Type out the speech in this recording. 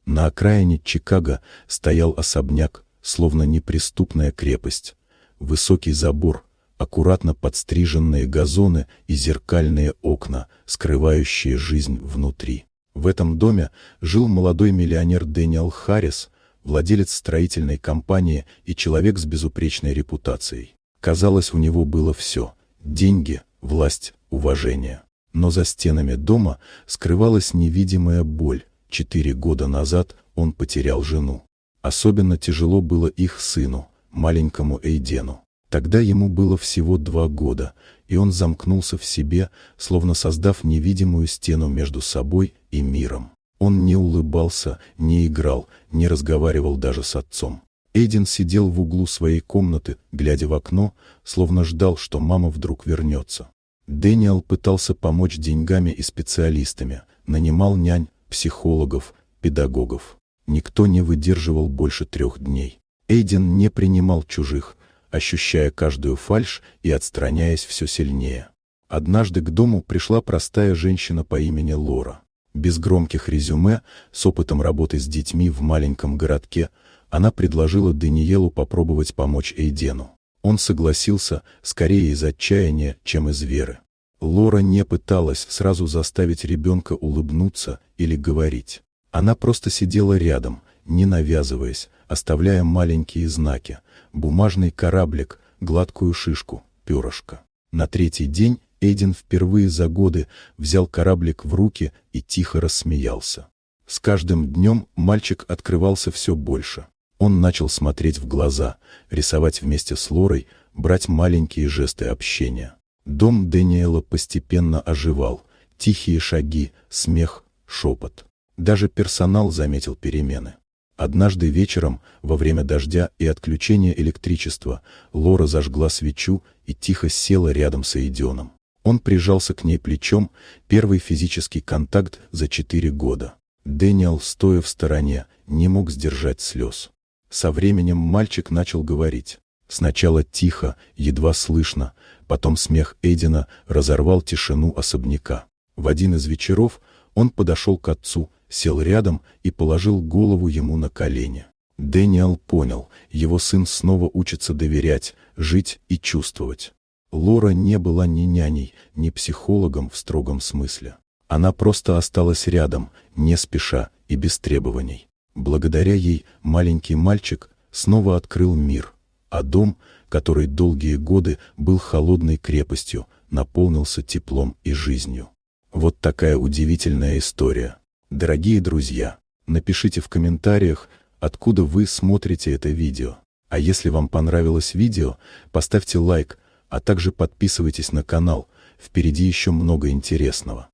На окраине Чикаго стоял особняк, словно неприступная крепость. Высокий забор, аккуратно подстриженные газоны и зеркальные окна, скрывающие жизнь внутри. В этом доме жил молодой миллионер Дэниел Харрис, владелец строительной компании и человек с безупречной репутацией. Казалось, у него было все – деньги, власть, уважение. Но за стенами дома скрывалась невидимая боль. 4 года назад он потерял жену. Особенно тяжело было их сыну, маленькому Эйдену. Тогда ему было всего 2 года, и он замкнулся в себе, словно создав невидимую стену между собой и миром. Он не улыбался, не играл, не разговаривал даже с отцом. Эйден сидел в углу своей комнаты, глядя в окно, словно ждал, что мама вдруг вернется. Дэниел пытался помочь деньгами и специалистами, нанимал нянь, психологов, педагогов. Никто не выдерживал больше 3 дней. Эйден не принимал чужих, ощущая каждую фальшь и отстраняясь все сильнее. Однажды к дому пришла простая женщина по имени Лора. Без громких резюме, с опытом работы с детьми в маленьком городке, она предложила Дэниелу попробовать помочь Эйдену. Он согласился, скорее из отчаяния, чем из веры. Лора не пыталась сразу заставить ребенка улыбнуться или говорить. Она просто сидела рядом, не навязываясь, оставляя маленькие знаки: бумажный кораблик, гладкую шишку, перышко. На 3-й день Эйден впервые за годы взял кораблик в руки и тихо рассмеялся. С каждым днем мальчик открывался все больше. Он начал смотреть в глаза, рисовать вместе с Лорой, брать маленькие жесты общения. Дом Дэниела постепенно оживал. Тихие шаги, смех, шепот. Даже персонал заметил перемены. Однажды вечером, во время дождя и отключения электричества, Лора зажгла свечу и тихо села рядом с Эйденом. Он прижался к ней плечом, первый физический контакт за 4 года. Дэниел, стоя в стороне, не мог сдержать слез. Со временем мальчик начал говорить. Сначала тихо, едва слышно, потом смех Эйдена разорвал тишину особняка. В один из вечеров он подошел к отцу, сел рядом и положил голову ему на колени. Дэниел понял, его сын снова учится доверять, жить и чувствовать. Лора не была ни няней, ни психологом в строгом смысле. Она просто осталась рядом, не спеша и без требований. Благодаря ей маленький мальчик снова открыл мир, а дом, который долгие годы был холодной крепостью, наполнился теплом и жизнью. Вот такая удивительная история. Дорогие друзья, напишите в комментариях, откуда вы смотрите это видео. А если вам понравилось видео, поставьте лайк, а также подписывайтесь на канал, впереди еще много интересного.